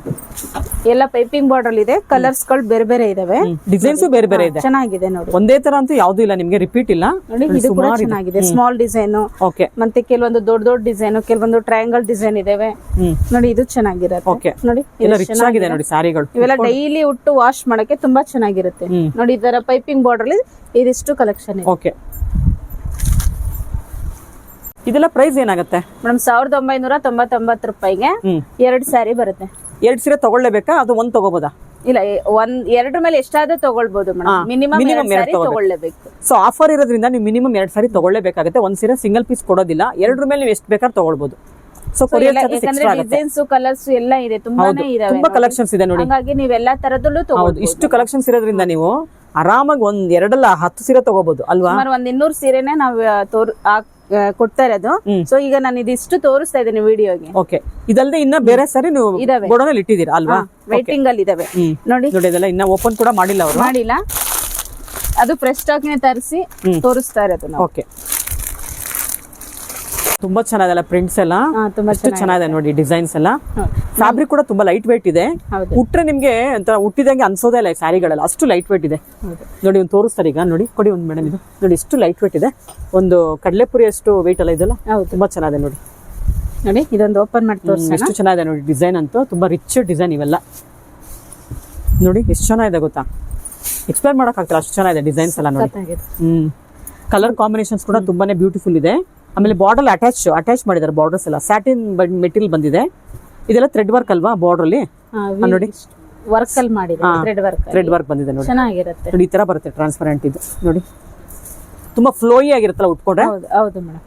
ಎಲ್ಲ ಪೈಪಿಂಗ್ ಬಾರ್ಡರ್ ಇದೆ. ಕಲರ್ಸ್ ಗಳು ಬೇರೆ ಇದಾವೆ, ಡಿಸೈನ್ಸ್ ಬೇರೆ ಇದೆ. ಚೆನ್ನಾಗಿದೆ ನೋಡಿ. ಒಂದೇ ತರ ಅಂತೂ ಯಾವ್ದು ಇಲ್ಲ ನಿಮ್ಗೆ, ರಿಪೀಟ್ ಇಲ್ಲ ನೋಡಿ. ಇದು ಕೂಡ ಚೆನ್ನಾಗಿದೆ, ಸ್ಮಾಲ್ ಡಿಸೈನ್. ಓಕೆ, ಮತ್ತೆ ಕೆಲವೊಂದು ದೊಡ್ಡ ಡಿಸೈನ್, ಕೆಲವೊಂದು ಟ್ರಯಾಂಗಲ್ ಡಿಸೈನ್ ಇದಾವೆ ನೋಡಿ. ಇದು ಚೆನ್ನಾಗಿರುತ್ತೆ ನೋಡಿ. ರಿಚ್ ಆಗಿದೆ ನೋಡಿ ಸಾರಿಗಳು. ಇವೆಲ್ಲ ಡೈಲಿ ಉಟ್ಟು ವಾಶ್ ಮಾಡಕ್ಕೆ ತುಂಬಾ ಚೆನ್ನಾಗಿರುತ್ತೆ ನೋಡಿ. ಈ ತರ ಪೈಪಿಂಗ್ ಬಾರ್ಡರ್ ಅಲ್ಲಿ ಇದಿಷ್ಟು ಕಲೆಕ್ಷನ್ ಇದೆ. ಓಕೆ, ಇದೆಲ್ಲ ಪ್ರೈಸ್ ಏನಾಗುತ್ತೆ ಮೇಡಮ್? 1999 ರೂಪಾಯಿಗೆ 2 ಸ್ಯಾರಿ ಬರುತ್ತೆ. 2 ಸೀರೆ ತಗೊಳ್ಳೇಬೇಕಾ, ಅದು ಒಂದ್ ತಗೋಬೋದಾ? ಇಲ್ಲ, ಎರಡರ ಮೇಲೆ ಎಷ್ಟಾದ್ರೂ ತಗೊಳ್ಬಹುದು ಮೇಡಮ್. ಮಿನಿಮಮ್ 2 ಸ್ಯಾರಿ ತಗೊಳ್ಳೇಬೇಕು. ಸೊ ಆಫರ್ ಇರೋದ್ರಿಂದ ನೀವು ಮಿನಿಮಮ್ 2 ಸಾರಿ ತಗೊಳ್ಳೇಬೇಕಾಗುತ್ತೆ. ಒಂದ್ ಸೀರೆ ಸಿಂಗಲ್ ಪೀಸ್ ಕೊಡೋದಿಲ್ಲ. 2 ಮೇಲೆ ನೀವು ಎಷ್ಟು ಬೇಕಾದ್ರೂ ತಗೊಳ್ಬಹುದು. ಸೊ ಡಿಸೈನ್ಸ್, ಕಲರ್ಸ್ ಎಲ್ಲ ಇದೆ, ತುಂಬಾನೇ ಇದಾವೆ. ತುಂಬಾ ಕಲೆಕ್ಷನ್ಸ್ ಇದೆ ನೋಡಿ. ಹಾಗಾಗಿ ನೀವು ಎಲ್ಲಾ ತರದಲ್ಲೂ ತಗೊಳ್ಬಹುದು. ಇಷ್ಟು ಕಲೆಕ್ಷನ್ಸ್ ಇರೋದ್ರಿಂದ ನೀವು ಆರಾಮಾಗಿ 2 10 ಸೀರೆ ತಗೋಬಹುದು ಅಲ್ವಾ? ಸುಮಾರು 200 ಸೀರೆನೆ ನಾವು ಕೊಡ್ತಾ ಇರೋದು. ಸೊ ಈಗ ನಾನು ಇದಿಷ್ಟು ತೋರಿಸ್ತಾ ಇದ್ದೀನಿ ವಿಡಿಯೋಗೆ. ಓಕೆ, ಇದಲ್ಲದೆ ಇನ್ನ ಬೇರೆ ಸಾರಿ ನೀವು ಗೋಡನಲ್ಲಿ ಇಟ್ಟಿದ್ದೀರಾ ಅಲ್ವಾ? ವೈಟಿಂಗ್ ಅಲ್ಲಿ ಇದಾವೆ ನೋಡಿ. ಇದೆಲ್ಲ ಇನ್ನ ಓಪನ್ ಕೂಡ ಮಾಡಿಲ್ಲ ಅವರು. ಮಾಡಿಲ್ಲ, ಅದು ಫ್ರೆಶ್ ಸ್ಟಾಕ್ ನೇ ತರಿಸಿ ತೋರಿಸ್ತಾ ಇರೋದು ನಾವು. ಓಕೆ, ತುಂಬಾ ಚೆನ್ನಾಗಿದೆ ಪ್ರಿಂಟ್ಸ್ ಎಲ್ಲ. ಎಷ್ಟು ಚೆನ್ನಾಗಿದೆ ನೋಡಿ ಡಿಸೈನ್ಸ್ ಎಲ್ಲ. ಫ್ಯಾಬ್ರಿಕ್ ಕೂಡ ತುಂಬಾ ಲೈಟ್ ವೇಟ್ ಇದೆ. ಉಟ್ರೆ ನಿಮ್ಗೆ ಅಂತ ಉಟ್ಟಿದಂಗೆ ಅನ್ಸೋದೇ ಇಲ್ಲ ಸ್ಯಾರಿಗಳೆಲ್ಲ, ಅಷ್ಟು ಲೈಟ್ ವೇಟ್ ಇದೆ ನೋಡಿ. ಒಂದು ತೋರಿಸ್ತಾರೆ ಈಗ ನೋಡಿ, ಕೊಡಿ ಒಂದು ಮೇಡಮ್. ಇದು ನೋಡಿ ಎಷ್ಟು ಲೈಟ್ ವೇಟ್ ಇದೆ. ಒಂದು ಕಡಲೆಪುರಿ ಅಷ್ಟು ವೇಟ್ ಎಲ್ಲ ಇದೆಲ್ಲ. ತುಂಬಾ ಚೆನ್ನಾಗಿದೆ ನೋಡಿ. ನೋಡಿ, ಇದೊಂದು ಓಪನ್ ಮಾಡಿ ತೋರಿಸಿ. ಎಷ್ಟು ಚೆನ್ನಾಗಿದೆ ನೋಡಿ. ಡಿಸೈನ್ ಅಂತೂ ತುಂಬಾ ರಿಚ್ ಡಿಸೈನ್ ಇವೆಲ್ಲ ನೋಡಿ. ಎಷ್ಟು ಚೆನ್ನಾಗಿದೆ ಗೊತ್ತಾ, ಎಕ್ಸ್ಪ್ಲೇನ್ ಮಾಡಕ್ ಆಗ್ತಿಲ್ಲ, ಅಷ್ಟು ಚೆನ್ನಾಗಿದೆ ಡಿಸೈನ್ಸ್ ಎಲ್ಲ ನೋಡಿ. ಕಲರ್ ಕಾಂಬಿನೇಷನ್ಸ್ ಕೂಡ ತುಂಬಾನೇ ಬ್ಯೂಟಿಫುಲ್ ಇದೆ. ಆಮೇಲೆ ಬಾರ್ಡರ್ ಅಟ್ಯಾಚ್ ಮಾಡಿದ್ದಾರೆ. ಬಾರ್ಡರ್ಸ್ ಎಲ್ಲ ಸ್ಯಾಟಿನ್ ಮೆಟೀರಿಯಲ್ ಬಂದಿದೆ. ಇದೆಲ್ಲ ಥ್ರೆಡ್ ವರ್ಕ್ ಅಲ್ವಾ? ಬಾರ್ಡರ್ ಅಲ್ಲಿ ನೋಡಿ ವರ್ಕ್ ಅಲ್ಲಿ ಮಾಡಿದ್ದಾರೆ. ಥ್ರೆಡ್ ವರ್ಕ್ ಬಂದಿದೆ ನೋಡಿ. ಚೆನ್ನಾಗಿರುತ್ತೆ ನೋಡಿ. ಈ ತರ ಬರುತ್ತೆ ಟ್ರಾನ್ಸ್ಪರೆಂಟ್. ಇದು ನೋಡಿ, ತುಂಬಾ ಫ್ಲೋಯಿ ಆಗಿರುತ್ತಲ್ಲ ಉಟ್ಕೊಂಡ್ರೆ. ಹೌದು ಮೇಡಮ್.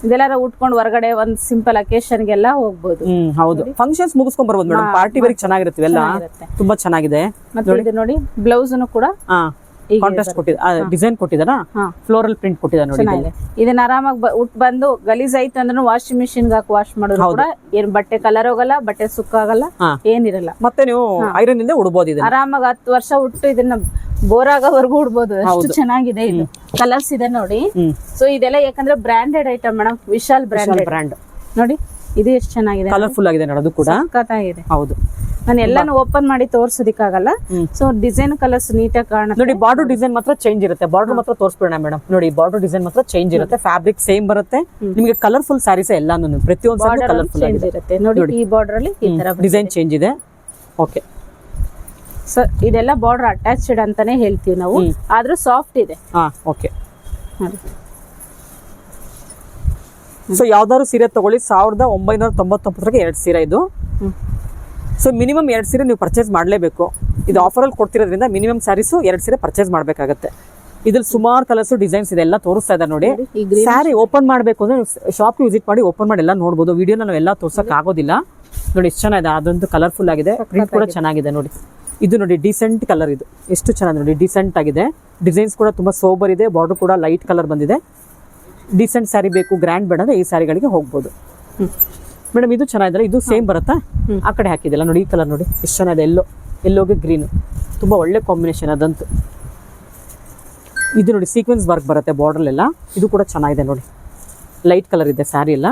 ಇದೆಲ್ಲ ಉಟ್ಕೊಂಡು ಹೊರಗಡೆ ಒಂದ್ ಸಿಂಪಲ್ ಅಕೇಶನ್ ಗೆಲ್ಲ ಹೋಗ್ಬೋದು. ಹೌದು, ಫಂಕ್ಷನ್ಸ್ ಮುಗಿಸ್ಕೊಂಡ್ ಬರ್ಬೋದು ಮೇಡಮ್. ಪಾರ್ಟಿ ವೇರ್ ಚೆನ್ನಾಗಿರುತ್ತೆ ಇವೆಲ್ಲ. ತುಂಬಾ ಚೆನ್ನಾಗಿದೆ. ಮತ್ತೆ ಇದು ನೋಡಿ, ಬ್ಲೌಸ್ ಕೂಡ ಕಾಂಟ್ರಾಸ್ಟ್ ಕೊಟ್ಟಿದ್ದಾರೆ, ಡಿಸೈನ್ ಕೊಟ್ಟಿದಾರ, ಫ್ಲೋರಲ್ ಪ್ರಿಂಟ್ ಕೊಟ್ಟಿದ್ದಾರೆ ನೋಡಿ. ಇದನ್ನ ಆರಾಮಾಗಿ ಉಟ್ ಬಂದು ಗಲೀಜ್ ಆಯ್ತು ಅಂದ್ರೆ ವಾಷಿಂಗ್ ಮಿಷಿನ್ ಹಾಕಿ ವಾಶ್ ಮಾಡಿದ್ರು ಕೂಡ ಏನ್ ಬಟ್ಟೆ ಕಲರ್ ಹೋಗಲ್ಲ, ಬಟ್ಟೆ ಸುಕ್ಕಾಗಲ್ಲ, ಏನಿರಲ್ಲ. ಮತ್ತೆ ನೀವು ಐರನ್ ಇಂದ ಉಡ್ಬೋದು. ಆರಾಮಾಗಿ 10 ವರ್ಷ ಉಟ್ಟು ಇದನ್ನ ಬೋರ್ ಆಗೋವರೆಗೂ ಉಡ್ಬೋದು. ಅಷ್ಟು ಚೆನ್ನಾಗಿದೆ. ಇದು ಕಲರ್ಸ್ ಇದೆ ನೋಡಿ. ಸೊ ಇದೆಲ್ಲ ಯಾಕಂದ್ರೆ branded item madam, Vishal brand ನೋಡಿ. ಇದು ಎಷ್ಟು ಚೆನ್ನಾಗಿದೆ, ಕಲರ್ಫುಲ್ ಆಗಿದೆ ನೋಡಿ. ಅದು ಕೂಡ ಸಖತ್ತಾಗಿದೆ. ಹೌದು, ನಾನು ಎಲ್ಲಾನು ಓಪನ್ ಮಾಡಿ ತೋರ್ಸೋದಿಕ್ಕಾಗಲ್ಲ. ಸೊ ಡಿಸೈನ್ ಕಲರ್ಸ್ ನೀಟಾಗಿ ಕಾಣುತ್ತೆ ನೋಡಿ. ಬಾರ್ಡರ್ ಡಿಸೈನ್ ಮಾತ್ರ ಚೇಂಜ್ ಇರುತ್ತೆ. ಬಾರ್ಡರ್ ಮಾತ್ರ ತೋರಿಸ್ಬಿಡೋಣ ಮೇಡಮ್. ನೋಡಿ, ಬಾರ್ಡರ್ ಡಿಸೈನ್ ಮಾತ್ರ ಚೇಂಜ್ ಇರುತ್ತೆ. ಫ್ಯಾಬ್ರಿಕ್ ಸೇಮ್ ಬರುತ್ತೆ ನಿಮಗೆ. ಕಲರ್ಫುಲ್ ಸ್ಯಾರೀಸ್ ಎಲ್ಲಾನು ಪ್ರತಿಯೊಂದು ಕಲರ್ಫುಲ್ ಇರುತ್ತೆ ನೋಡಿ. ಈ ಬಾರ್ಡರ್ ಅಲ್ಲಿ ಈ ತರ ಡಿಸೈನ್ ಚೇಂಜ್ ಇದೆ. ಓಕೆ, ಸೊ ಇದೆಲ್ಲ ಬಾರ್ಡರ್ ಅಟ್ಯಾಚ್ಡ್ ಅಂತಾನೆ ಹೇಳ್ತೀವಿ ನಾವು, ಆದ್ರೂ ಸಾಫ್ಟ್ ಇದೆ. ಓಕೆ, ಸೊ ಯಾವ್ದಾದ್ರು ಸೀರೆ ತಗೊಳ್ಳಿ 1999 2 ಸೀರೆ ಇದು. ಸೊ ಮಿನಿಮಮ್ 2 ಸೀರೆ ನೀವು ಪರ್ಚೇಸ್ ಮಾಡಲೇಬೇಕು. ಇದು ಆಫರಲ್ಲಿ ಕೊಡ್ತಿರೋದ್ರಿಂದ ಮಿನಿಮಮ್ ಸ್ಯಾರೀಸು 2 ಸೀರೆ ಪರ್ಚೇಸ್ ಮಾಡಬೇಕಾಗತ್ತೆ. ಇದ್ರಲ್ಲಿ ಸುಮಾರು ಕಲರ್ಸ್ ಡಿಸೈನ್ಸ್ ಇದೆ, ಎಲ್ಲ ತೋರಿಸ್ತಾ ಇದ್ದಾರೆ ನೋಡಿ. ಸ್ಯಾರಿ ಓಪನ್ ಮಾಡಬೇಕು ಅಂದ್ರೆ ಶಾಪ್ಗೆ ವಿಸಿಟ್ ಮಾಡಿ ಓಪನ್ ಮಾಡಿ ಎಲ್ಲ ನೋಡ್ಬೋದು. ವಿಡಿಯೋನ ನಾವು ಎಲ್ಲ ತೋರ್ಸಕ್ ಆಗೋದಿಲ್ಲ. ನೋಡಿ ಎಷ್ಟು ಚೆನ್ನಾಗಿದೆ, ಅದೊಂದು ಕಲರ್ಫುಲ್ ಆಗಿದೆ, ಪ್ರಿಂಟ್ ಕೂಡ ಚೆನ್ನಾಗಿದೆ ನೋಡಿ. ಇದು ನೋಡಿ ಡಿಸೆಂಟ್ ಕಲರ್, ಇದು ಎಷ್ಟು ಚೆನ್ನಾಗಿದೆ ನೋಡಿ, ಡಿಸೆಂಟ್ ಆಗಿದೆ. ಡಿಸೈನ್ಸ್ ಕೂಡ ತುಂಬಾ ಸೋಬರ್ ಇದೆ, ಬಾರ್ಡರ್ ಕೂಡ ಲೈಟ್ ಕಲರ್ ಬಂದಿದೆ. ಡಿಸೆಂಟ್ ಸ್ಯಾರಿ ಬೇಕು, ಗ್ರ್ಯಾಂಡ್ ಬೇಡ ಅಂದ್ರೆ ಈ ಸ್ಯಾರಿಗಳಿಗೆ ಹೋಗ್ಬೋದು. ಮೇಡಮ್ ಇದು ಚೆನ್ನಾಗಿದೆ, ಇದು ಸೇಮ್ ಬರುತ್ತಾ? ಆ ಕಡೆ ಹಾಕಿದೆಲ್ಲ ನೋಡಿ, ಈ ಕಲರ್ ನೋಡಿ ಎಷ್ಟು ಚೆನ್ನಾಗಿದೆ, ಎಲ್ಲೋಗೆ ಗ್ರೀನ್, ತುಂಬಾ ಒಳ್ಳೆ ಕಾಂಬಿನೇಷನ್ ಅದಂತೂ. ಇದು ನೋಡಿ ಸೀಕ್ವೆನ್ಸ್ ವರ್ಕ್ ಬರುತ್ತೆ ಬಾರ್ಡರ್ ಎಲ್ಲ, ಇದು ಕೂಡ ಚೆನ್ನಾಗಿದೆ ನೋಡಿ, ಲೈಟ್ ಕಲರ್ ಇದೆ ಸ್ಯಾರಿ ಎಲ್ಲ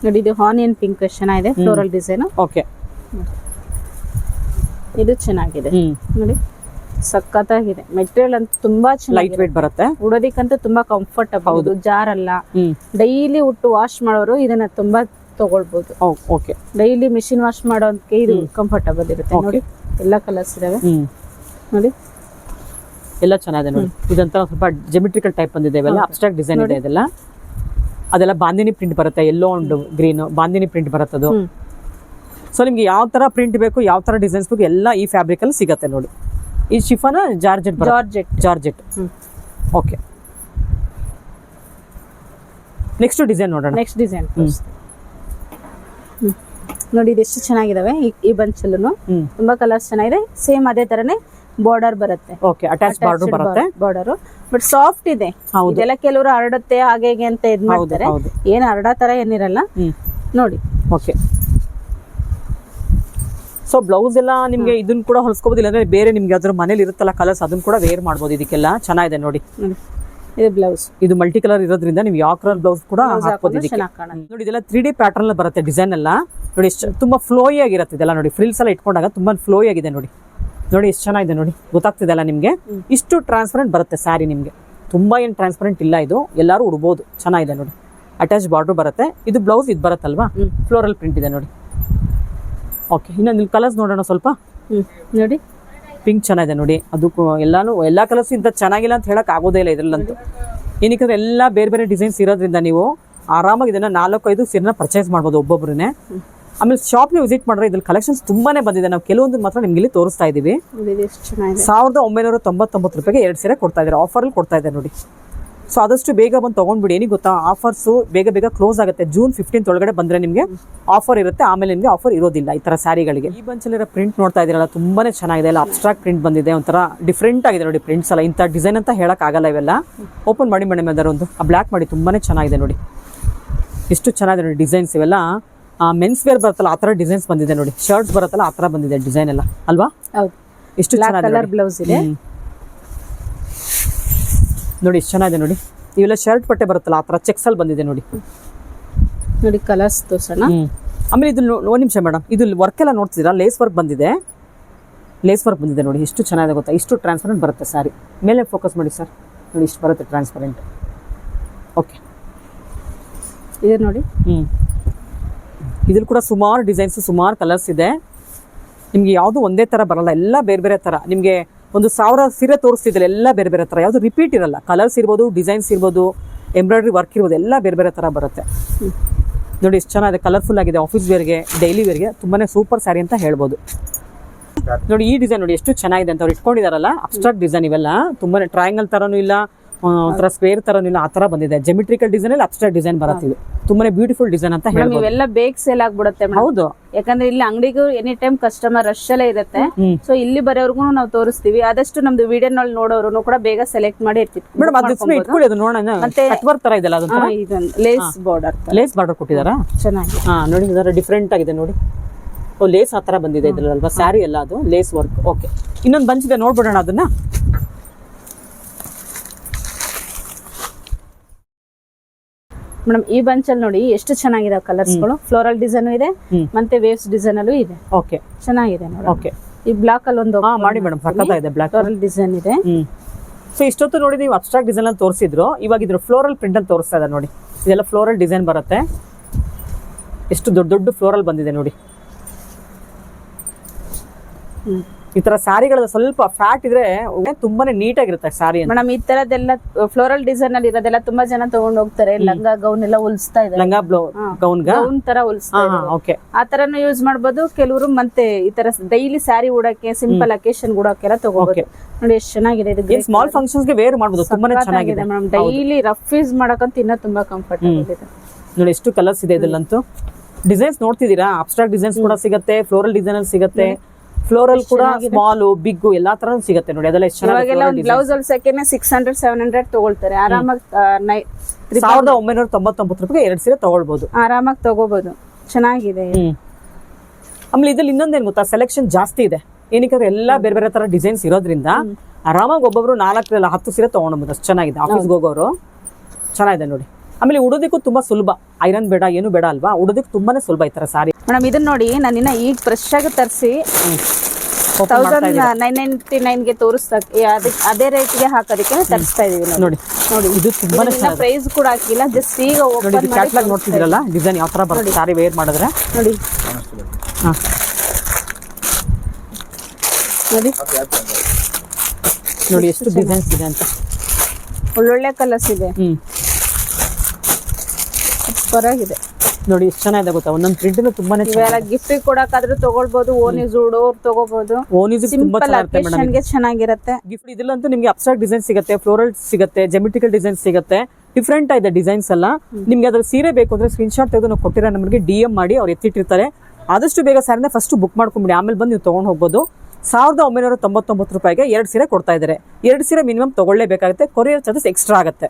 ನೋಡಿ. ಇದು ಆನಿಯನ್ ಪಿಂಕ್ ಚೆನ್ನಾಗಿದೆ, ಫ್ಲೋರಲ್ ಡಿಸೈನ್. ಓಕೆ, ಇದು ಚೆನ್ನಾಗಿದೆ ನೋಡಿ, ಸಖತ್ತಾಗಿದೆ. ಮೆಟೀರಿಯಲ್ ಅಂತ ತುಂಬಾ ಚೆನ್ನಾಗಿ ಲೈಟ್ ವೇಟ್ ಬರುತ್ತೆ, ಉಡೋದಿಕ್ಕಂತೂ ತುಂಬಾ ಕಂಫರ್ಟಬಲ್, ಜಾರಲ್ಲ. ಡೈಲಿ ಉಟ್ಟು ವಾಶ್ ಮಾಡೋರು ಇದನ್ನ ತುಂಬಾ ತಗೊಳ್ಬಹುದು. ಓಕೆ, ಡೈಲಿ ಮಿಷಿನ್ ವಾಶ್ ಮಾಡೋದಕ್ಕೆ ಇದು ಕಂಫರ್ಟಬಲ್ ಇರುತ್ತೆ ನೋಡಿ. ಎಲ್ಲ ಕಲರ್ಸ್ ಇದಾವೆ ನೋಡಿ, ಎಲ್ಲ ಚೆನ್ನಾಗಿದೆ ನೋಡಿ. ಇದಂತ ಸ್ವಲ್ಪ ಜೆಮಿಟ್ರಿಕಲ್ ಟೈಪ್ ಬಂದಿದೆ, ಇವೆಲ್ಲ ಅಬ್ಸ್ಟ್ರಾಕ್ಟ್ ಡಿಸೈನ್ ಇದೆ ಇದೆಲ್ಲ. ಅದೆಲ್ಲ ಬಾಂದಿನಿ ಪ್ರಿಂಟ್ ಬರುತ್ತೆ, ಎಲ್ಲೋ ಒಂದು ಗ್ರೀನ್ ಬಾಂದಿನಿ ಪ್ರಿಂಟ್ ಬರುತ್ತದು. ಸೊ ನಿಮ್ಗೆ ಯಾವ ತರ ಪ್ರಿಂಟ್ ಬೇಕು, ಯಾವ ತರ ಡಿಸೈನ್ಸ್ ಬೇಕು ಎಲ್ಲ ಈ ಫ್ಯಾಬ್ರಿಕ್ ಅಲ್ಲಿ ಸಿಗತ್ತೆ ನೋಡಿ. ಈ ಶಿಫಾನ ಜಾರ್ಜೆಟ್. ಓಕೆ, ನೆಕ್ಸ್ಟ್ ಡಿಸೈನ್ ನೋಡೋಣ. ನೆಕ್ಸ್ಟ್ ಡಿಸೈನ್ ನೋಡಿ, ಇದೆಷ್ಟು ಚೆನ್ನಾಗಿದಾವೆ ಈ ಬಂಚಲ್ಲೂ. ತುಂಬಾ ಕಲರ್ಸ್ ಚೆನ್ನಾಗಿದೆ, ಸೇಮ್ ಅದೇ ತರನೇ ಬಾರ್ಡರ್ ಬರುತ್ತೆ. ಓಕೆ, ಅಟ್ಯಾಚ್ ಬಾರ್ಡರ್ ಬರುತ್ತೆ, ಬಾರ್ಡರ್ ಬಟ್ ಸಾಫ್ಟ್ ಇದೆ. ಇದೆಲ್ಲ ಕೆಲವರು ಹರಡುತ್ತೆ ಹಾಗೆ ಅಂತ ಇದ್ ಮಾಡ್ತಾರೆ, ಏನ್ ಹರಡೋ ತರ ಏನಿರಲ್ಲ ನೋಡಿ. ಓಕೆ, ಸೊ ಬ್ಲೌಸ್ ಎಲ್ಲ ನಿಮ್ಗೆ ಇದನ್ನ ಕೂಡ ಹೊಲಿಸ್ಕೋಬಹುದು, ಇಲ್ಲಾಂದ್ರೆ ಬೇರೆ ನಿಮ್ಗೆ ಅದ್ರ ಮನೇಲಿ ಇರುತ್ತಲ್ಲ ಕಲರ್ಸ್, ಅದನ್ನ ಕೂಡ ವೇರ್ ಮಾಡ್ಬೋದು. ಇದಕ್ಕೆಲ್ಲ ಚೆನ್ನಾಗಿದೆ ನೋಡಿ. ಇದು ಬ್ಲೌಸ್, ಇದು ಮಲ್ಟಿ ಕಲರ್ ಇರೋದ್ರಿಂದ ನೀವು ಯಾವ ಕಲರ್ ಬ್ಲೌಸ್ ಕೂಡ ಹಾಕ್ಬೋದು ಇದಕ್ಕೆ. ನೋಡಿ ಇದೆಲ್ಲ 3D ಪ್ಯಾಟರ್ನ್ ಅಲ್ಲಿ ಬರುತ್ತೆ ಡಿಸೈನ್ ಎಲ್ಲ ನೋಡಿ. ತುಂಬಾ ಫ್ಲೋಯಿ ಆಗಿರುತ್ತೆ ಇದೆಲ್ಲ ನೋಡಿ, ಫ್ರಿಲ್ಸ್ ಎಲ್ಲ ಇಟ್ಕೊಂಡಾಗ ತುಂಬಾ ಫ್ಲೋಯಿ ಆಗಿದೆ ನೋಡಿ. ನೋಡಿ ಎಷ್ಟು ಚೆನ್ನಾಗಿದೆ ನೋಡಿ, ಗೊತ್ತಾಗ್ತಿದೆ ಅಲ್ಲ ನಿಮ್ಗೆ. ಇಷ್ಟು ಟ್ರಾನ್ಸ್ಪರೆಂಟ್ ಬರುತ್ತೆ ಸ್ಯಾರಿ ನಿಮ್ಗೆ, ತುಂಬಾ ಏನ್ ಟ್ರಾನ್ಸ್ಪರೆಂಟ್ ಇಲ್ಲ ಇದು, ಎಲ್ಲರೂ ಉಡ್ಬೋದು. ಚೆನ್ನಾಗಿದೆ ನೋಡಿ, ಅಟ್ಯಾಚ್ ಬಾರ್ಡರ್ ಬರುತ್ತೆ. ಇದು ಬ್ಲೌಸ್ ಇದು ಬರುತ್ತಲ್ವಾ, ಫ್ಲೋರಲ್ ಪ್ರಿಂಟ್ ಇದೆ ನೋಡಿ. ಓಕೆ, ಇನ್ನೊಂದು ಕಲರ್ಸ್ ನೋಡೋಣ ಸ್ವಲ್ಪ. ನೋಡಿ ಪಿಂಕ್ ಚೆನ್ನಾಗಿದೆ ನೋಡಿ, ಅದಕ್ಕೂ ಎಲ್ಲಾ ಕಲರ್ಸ್ ಇಂತ ಚೆನ್ನಾಗಿಲ್ಲ ಅಂತ ಹೇಳಕ್ ಆಗೋದೇ ಇಲ್ಲ ಇದ್ರಲ್ಲಂತೂ. ಏನಕ್ಕೆ ಎಲ್ಲ ಬೇರೆ ಬೇರೆ ಡಿಸೈನ್ಸ್ ಇರೋದ್ರಿಂದ ನೀವು ಆರಾಮಾಗಿ ಇದನ್ನ 4-5 ಸೀರೆನ ಪರ್ಚೇಸ್ ಮಾಡ್ಬೋದು ಒಬ್ಬೊಬ್ರನ್ನೇ. ಆಮೇಲೆ ಶಾಪ್ಗೆ ವಿಸಿಟ್ ಮಾಡಿದ್ರೆ ಇದ್ರಲ್ಲಿ ಕಲೆಕ್ಷನ್ಸ್ ತುಂಬಾನೇ ಬಂದಿದೆ. ನಾವು ಕೆಲವೊಂದು ಮಾತ್ರ ನಿಮ್ಗೆ ಇಲ್ಲಿ ತೋರಿಸ್ತಾ ಇದೀವಿ. 1999 ರೂಪಾಯಿಗೆ 2 ಸೀರೆ ಕೊಡ್ತಾ ಇದ್ದಾರೆ, ಆಫರ್ ಅಲ್ಲಿ ಕೊಡ್ತಾ ಇದ್ದಾರೆ ನೋಡಿ. ಸೊ ಆದಷ್ಟು ಬೇಗ ಬಂದು ತಗೊಂಡ್ಬಿಡಿ. ಏನಿಗೆ ಗೊತ್ತಾ, ಆಫರ್ಸ್ ಬೇಗ ಕ್ಲೋಸ್ ಆಗುತ್ತೆ. ಜೂನ್ 15 ಒಳಗಡೆ ಬಂದ್ರೆ ನಿಮ್ಗೆ ಆಫರ್ ಇರುತ್ತೆ, ಆಮೇಲೆ ನಿಮ್ಗೆ ಆಫರ್ ಇರೋದಿಲ್ಲ ಈ ತರ ಸ್ಯಾರಿಗಳಿಗೆ. ಈ ಬಂಚಲ್ಲಿರೋ ಪ್ರಿಂಟ್ ನೋಡ್ತಾ ಇದೀರಲ್ಲ, ತುಂಬಾನೇ ಚೆನ್ನಾಗಿದೆ. ಎಲ್ಲ ಅಬ್ಸ್ಟ್ರಾಕ್ಟ್ ಪ್ರಿಂಟ್ ಬಂದಿದೆ, ಒಂಥರ ಡಿಫ್ರೆಂಟ್ ಆಗಿದೆ ನೋಡಿ ಪ್ರಿಂಟ್ಸ್ ಎಲ್ಲ. ಇಂಥ ಡಿಸೈನ್ ಅಂತ ಹೇಳಕ್ ಆಗಲ್ಲ ಇವೆಲ್ಲ. ಓಪನ್ ಮಾಡಿ ಮೇಡಮ್, ಅದರೊಂದು ಬ್ಲಾಕ್ ಮಾಡಿ, ತುಂಬಾನೇ ಚೆನ್ನಾಗಿದೆ ನೋಡಿ, ಎಷ್ಟು ಚೆನ್ನಾಗಿದೆ ನೋಡಿ ಡಿಸೈನ್ಸ್ ಇವೆಲ್ಲ. ಮೆನ್ಸ್ ವೇರ್ ಬರುತ್ತಲ್ಲ ಆ ತರ ಡಿಸೈನ್ಸ್ ಬಂದಿದೆ ನೋಡಿ, ಶರ್ಟ್ಸ್ ಬರುತ್ತಲ್ಲ ಆ ತರ ಬಂದಿದೆ ಡಿಸೈನ್ ಎಲ್ಲ ಅಲ್ವಾ. ಎಷ್ಟು ಚೆನ್ನಾಗಿದೆ ಬ್ಲೌಸ್ ಇದೆ ನೋಡಿ, ಎಷ್ಟು ಚೆನ್ನಾಗಿದೆ ನೋಡಿ. ಇವೆಲ್ಲ ಶರ್ಟ್ ಪಟ್ಟೆ ಬರುತ್ತಲ್ಲ ಆ ತರ ಚೆಕ್ಸ್ ಅಲ್ಲಿ ಬಂದಿದೆ ನೋಡಿ. ನೋಡಿ ಕಲರ್ಸ್ ತೋರ್ಸೋಣ. ಆಮೇಲೆ ಇದು ಒಂದ್ ನಿಮಿಷ ಮೇಡಮ್, ಇದು ವರ್ಕ್ ಎಲ್ಲ ನೋಡ್ತಿದ್ದೀರಾ, ಲೇಸ್ ವರ್ಕ್ ಬಂದಿದೆ. ಲೇಸ್ ವರ್ಕ್ ಬಂದಿದೆ ನೋಡಿ, ಎಷ್ಟು ಚೆನ್ನಾಗಿದೆ ಗೊತ್ತಾ. ಇಷ್ಟು ಟ್ರಾನ್ಸ್ಪರೆಂಟ್ ಬರುತ್ತೆ ಸ್ಯಾರಿ ಮೇಲೆ. ಫೋಕಸ್ ಮಾಡಿ ಸರ್, ನೋಡಿ ಇಷ್ಟು ಬರುತ್ತೆ ಟ್ರಾನ್ಸ್ಪರೆಂಟ್. ಓಕೆ, ಇದೆ ನೋಡಿ. ಇದ್ರಲ್ಲಿ ಕೂಡ ಸುಮಾರು ಡಿಸೈನ್ಸ್, ಸುಮಾರು ಕಲರ್ಸ್ ಇದೆ. ನಿಮ್ಗೆ ಯಾವುದು ಒಂದೇ ತರ ಬರಲ್ಲ, ಎಲ್ಲ ಬೇರೆ ಬೇರೆ ತರ. ನಿಮ್ಗೆ 1000 ಸೀರೆ ತೋರಿಸ್ತಿದ್ರೆ ಎಲ್ಲ ಬೇರೆ ಬೇರೆ ತರ, ಯಾವುದು ರಿಪೀಟ್ ಇರಲ್ಲ. ಕಲರ್ಸ್ ಇರ್ಬೋದು, ಡಿಸೈನ್ಸ್ ಇರ್ಬೋದು, ಎಂಬ್ರಾಯ್ಡ್ರಿ ವರ್ಕ್ ಇರ್ಬೋದು, ಎಲ್ಲ ಬೇರೆ ಬೇರೆ ತರ ಬರುತ್ತೆ ನೋಡಿ. ಎಷ್ಟು ಚೆನ್ನಾಗಿದೆ, ಕಲರ್ಫುಲ್ ಆಗಿದೆ. ಆಫೀಸ್ ವೇರ್ಗೆ, ಡೈಲಿ ವೇರ್ಗೆ ತುಂಬಾನೇ ಸೂಪರ್ ಸ್ಯಾರಿ ಅಂತ ಹೇಳ್ಬೋದು. ನೋಡಿ ಈ ಡಿಸೈನ್ ನೋಡಿ ಎಷ್ಟು ಚೆನ್ನಾಗಿದೆ ಅಂತ ಅವ್ರು ಇಟ್ಕೊಂಡಿದಾರಲ್ಲ. ಅಬ್ಸ್ಟ್ರಾಕ್ಟ್ ಡಿಸೈನ್ ಇವೆಲ್ಲ, ತುಂಬಾನೇ ಟ್ರಯಾಂಗಲ್ ತರನೂ ಇಲ್ಲ, ಒಂಥರ ಸ್ಕ್ವೇರ್ ತರನೂ ಇಲ್ಲ, ಆ ತರ ಬಂದಿದೆ. ಜೆಮಿಟ್ರಿಕಲ್ ಡಿಸೈನ್ ಅಲ್ಲಿ ಅಬ್ಸ್ಟ್ರಾಕ್ಟ್ ಡಿಸೈನ್ ಬರುತ್ತೆ. ಇದು ತುಂಬಾನೇ ಬ್ಯೂಟಿಫುಲ್ ಡಿಸೈನ್ ಅಂತ ಹೇಳ್ಬೋದು. ಇವೆಲ್ಲ ಬೇಗ ಸೇಲ್ ಆಗ್ಬಿಡುತ್ತೆ. ಹೌದು, ಯಾಕಂದ್ರೆ ಇಲ್ಲಿ ಅಂಗಡಿಗೂ ಎನಿ ಟೈಮ್ ಕಸ್ಟಮರ್ ರಶ್ ಎಲ್ಲ ಇರುತ್ತೆ. ಸೊ ಇಲ್ಲಿ ಬರೋರ್ಗು ನಾವು ತೋರಿಸ್ತೀವಿ. ಆದಷ್ಟು ನಮ್ದು ವಿಡಿಯೋನಲ್ಲಿ ನೋಡೋರು ಕೂಡ ಬೇಗ ಸೆಲೆಕ್ಟ್ ಮಾಡಿ ಇರ್ತೀವಿ ಮೇಡಮ್. ಅದನ್ನ ಇಟ್ಕೊಳ್ಳಿ, ಅದು ನೋಡೋಣ. ಮತ್ತೆ ಕಟ್ವರ್ಕ್ ತರ ಇದೆಲ್ಲ, ಇದೊಂದು ಲೇಸ್ ಬಾರ್ಡರ್ ಕೊಟ್ಟಿದಾರಾ, ಚೆನ್ನಾಗಿ. ನೋಡಿ ಇದರ ಡಿಫ್ರೆಂಟ್ ಆಗಿದೆ ನೋಡಿ. ಲೇಸ್ ಆ ತರ ಬಂದಿದೆ ಇದ್ರಲ್ವಾ ಸ್ಯಾರಿ ಎಲ್ಲ, ಅದು ಲೇಸ್ ವರ್ಕ್. ಓಕೆ, ಇನ್ನೊಂದು ಬಂಚಿದೆ, ನೋಡ್ಬಿಡೋಣ ಅದನ್ನ. ಮೇಡಮ್ ಈ ಬಂಚಲ್ಲಿ ನೋಡಿ ಎಷ್ಟು ಚೆನ್ನಾಗಿದೆ ಕಲರ್ಸ್ ಗಳು. ಫ್ಲೋರಲ್ ಡಿಸೈನ್ ಇದೆ, ಮತ್ತೆ ವೇವ್ಸ್ ಡಿಸೈನ್ ಅಲ್ಲೂ ಇದೆ. ಓಕೆ, ಚೆನ್ನಾಗಿದೆ ನೋಡಿ. ಓಕೆ, ಈ ಬ್ಲಾಕ್ ಅಲ್ಲಿ ಒಂದು ಮಾಡಿ ಮೇಡಮ್, ಸಕ್ಕತ್ತಾಗಿದೆ ಬ್ಲಾಕ್ ಫ್ಲೋರಲ್ ಡಿಸೈನ್ ಇದೆ. ಸೊ ಇಷ್ಟೊತ್ತು ನೋಡಿ ನೀವು ಅಬ್ಸ್ಟ್ರಾಕ್ಟ್ ಡಿಸೈನ್ ಅಲ್ಲಿ ತೋರಿಸಿದ್ರು, ಇವಾಗ ಇದ್ರ ಫ್ಲೋರಲ್ ಪ್ರಿಂಟ್ ಅಲ್ಲಿ ತೋರಿಸ್ತಾ ಇದೆ ನೋಡಿ. ಇದೆಲ್ಲ ಫ್ಲೋರಲ್ ಡಿಸೈನ್ ಬರುತ್ತೆ. ಎಷ್ಟು ದೊಡ್ಡ ದೊಡ್ಡ ಫ್ಲೋರಲ್ ಬಂದಿದೆ ನೋಡಿ. ಈ ತರ ಸ್ಯಾರಿಗಳ ಸ್ವಲ್ಪ ಫ್ಯಾಟ್ ಇದ್ರೆ ತುಂಬಾನೇ ನೀಟಾಗಿರುತ್ತೆ ಸ್ಯಾರಿ ಅಂತ. ಮೇಡಮ್ ಈ ತರದೆಲ್ಲ ಫ್ಲೋರಲ್ ಡಿಸೈನ್ ಅಲ್ಲಿ ಇರೋದೆಲ್ಲ ತುಂಬಾ ಜನ ತಗೊಂಡ್ ಹೋಗ್ತಾರೆ, ಲಂಗ ಗೌನ್ ಎಲ್ಲ ಹೊಲಿಸ್ತಾ ಇದ್ದಾರೆ, ಲಂಗ ಗೌನ್ ತರ ಹೊಲಿಸ್ತಾ ಇದ್ದಾರೆ. ಓಕೆ, ಆ ತರನು ಯೂಸ್ ಮಾಡ್ಬೋದು. ಕೆಲವರು ಮತ್ತೆ ಈ ತರ ಡೈಲಿ ಸ್ಯಾರಿ ಉಡಕ್ಕೆ, ಸಿಂಪಲ್ ಅಕೇಶನ್ ಉಡಕ್ಕೆಲ್ಲ ತಗೋಬಹುದು. ನೋಡಿ ಎಷ್ಟು ಚೆನ್ನಾಗಿದೆ ಇದು. ಸ್ಮಾಲ್ ಫಂಕ್ಷನ್ಸ್ ಗೆ ವೇರ್ ಮಾಡಬಹುದು, ತುಂಬಾನೇ ಚೆನ್ನಾಗಿದೆ ಮೇಡಮ್. ಡೈಲಿ ರಫ್ ಯೂಸ್ ಮಾಡಕಂತ ಇನ್ನೂ ತುಂಬಾ ಕಂಫರ್ಟಬಲ್ ಇದೆ. ನೋಡಿ ಎಷ್ಟು ಕಲರ್ಸ್ ಇದೆ ಇದ್ರಲ್ಲಂತೂ. ಡಿಸೈನ್ಸ್ ನೋಡ್ತಿದ್ದೀರಾ, ಅಬ್ಸ್ಟ್ರಾಕ್ಟ್ ಡಿಸೈನ್ಸ್ ಕೂಡ ಸಿಗುತ್ತೆ, ಫ್ಲೋರಲ್ ಡಿಸೈನ್ ಅಲ್ಲಿ ಸಿಗುತ್ತೆ, ಫ್ಲೋರಲ್ ಕೂಡ ಸ್ಮಾಲ್ ಬಿಗ್ ಎಲ್ಲಾ ತರ ಸಿಗುತ್ತೆ. ನೋಡಿ ಅದೆಲ್ಲ ಎಷ್ಟು ಇವಾಗೆಲ್ಲ ಒಂದು ಬ್ಲೌಸ್ ಹೊಲ್ಸಕ್ಕೆ 600-700 ತಗೊಳ್ತಾರೆ. ಆರಾಮಾಗಿ 1999 ರೂಪಾಯಿಗೆ 2 ಸೀರೆ ತಗೊಳ್ಬಹುದು, ಆರಾಮಾಗಿ ತಗೋಬಹುದು. ಚೆನ್ನಾಗಿದೆ. ಆಮೇಲೆ ಇದ್ರಲ್ಲಿ ಇನ್ನೊಂದೇನ್ ಗೊತ್ತಾ, ಸೆಲೆಕ್ಷನ್ ಜಾಸ್ತಿ ಇದೆ. ಏನಕ್ಕೆ ಎಲ್ಲಾ ಬೇರೆ ಬೇರೆ ತರ ಡಿಸೈನ್ಸ್ ಇರೋದ್ರಿಂದ ಆರಾಮಾಗಿ ಒಬ್ಬೊಬ್ರು 4-10 ಸೀರೆ ತಗೊಂಡ್ಬೋದು. ಅಷ್ಟು ಚೆನ್ನಾಗಿದೆ. ಆಫೀಸ್ಗೆ ಹೋಗೋರು ಚೆನ್ನಾಗಿದೆ ನೋಡಿ. ಆಮೇಲೆ ಉಡೋದಕ್ಕೂ ತುಂಬಾ ಸುಲಭ, ಐರನ್ ಬೇಡ, ಏನು ಬೇಡ ಅಲ್ವಾ, ಉಡೋದಕ್ಕೆ ತುಂಬಾನೇ ಸುಲಭ ಈ ತರ ಸಾರಿ. ಮೇಡಮ್ ಇದನ್ನ ನೋಡಿ, ನಾನಿನ್ನ ಈಗ ಫ್ರೆಶ್ ಆಗಿ ತರಿಸಿ 1999ಗೆ ತೋರಿಸ್ತಾ ಅದೇ ರೇಟ್ಗೆ ಹಾಕೋದಕ್ಕೆ ತರಿಸ್ತಾ ಇದೀವಿ. ನೋಡಿ ನೋಡಿ, ಇದು ತುಂಬಾನೇ ಪ್ರೈಸ್ ಕೂಡ ಹಾಕಿಲ್ಲ, ಜಸ್ಟ್ ಈಗ ಓಪನ್ ಕ್ಯಾಟಲಾಗ್ ನೋಡ್ತಿದ್ರಲ್ಲ, ಡಿಸೈನ್ ಯಾವ ತರ ಬರುತ್ತೆ ಸಾರಿ ವೇರ್ ಮಾಡಿದ್ರೆ. ನೋಡಿ ನೋಡಿ ನೋಡಿ ಎಷ್ಟು ಡಿಸೈನ್ಸ್ ಇದೆ ಅಂತ. ಒಳ್ಳೊಳ್ಳೆ ಕಲರ್ಸ್ ಇದೆ, ಸೂಪರ್ ಆಗಿದೆ. ನೋಡಿ ಎಷ್ಟು ಚೆನ್ನಾಗಿದೆ ಗೊತ್ತಾ, ಒಂದೊಂದು ಪ್ರಿಂಟ್ ತುಂಬಾನೇ ಇವೆಲ್ಲ ಗಿಫ್ಟ್ ಕೊಡಕ್ಕಾದ್ರೂ ತಗೊಳ್ಬಹುದು, ಓನ್ ಯೂಸ್ ಉಡೋರು ತಗೋಬಹುದು. ಸಿಂಪಲ್ ಅಕೇಶನ್ಗೆ ಚೆನ್ನಾಗಿರುತ್ತೆ. ಗಿಫ್ಟ್ ಇದ್ರಲ್ಲಂತೂ ನಿಮ್ಗೆ ಅಬ್ಸ್ಟ್ರಾಕ್ಟ್ ಡಿಸೈನ್ ಸಿಗುತ್ತೆ, ಫ್ಲೋರಲ್ ಸಿಗುತ್ತೆ, ಜೆಮೆಟ್ರಿಕಲ್ ಡಿಸೈನ್ ಸಿಗುತ್ತೆ, ಡಿಫ್ರೆಂಟ್ ಇದೆ ಡಿಸೈನ್ಸ್ ಎಲ್ಲ. ನಿಮ್ಗೆ ಅದ್ರ ಸೀರೆ ಬೇಕು ಅಂದ್ರೆ ಸ್ಕ್ರೀನ್ ಶಾಟ್ ತೆಗೆದು ನಾವು ಕೊಟ್ಟಿರೋ ನಮಗೆ DM ಮಾಡಿ ಅವ್ರು ಎತ್ತಿಟ್ಟಿರ್ತಾರೆ. ಆದಷ್ಟು ಬೇಗ ಸ್ಯಾರಿನ ಫಸ್ಟ್ ಬುಕ್ ಮಾಡ್ಕೊಂಬಿಡಿ, ಆಮೇಲೆ ಬಂದು ನೀವು ತಗೊಂಡ್ ಹೋಗ್ಬೋದು. 1999 ರೂಪಾಯಿಗೆ 2 ಸೀರೆ ಕೊಡ್ತಾ ಇದ್ದಾರೆ. 2 ಸೀರೆ ಮಿನಿಮಮ್ ತಗೊಳ್ಳೇಬೇಕಾಗುತ್ತೆ. ಕೊರಿಯರ್ ಚಾರ್ಜಸ್ ಎಕ್ಸ್ಟ್ರಾ ಆಗುತ್ತೆ.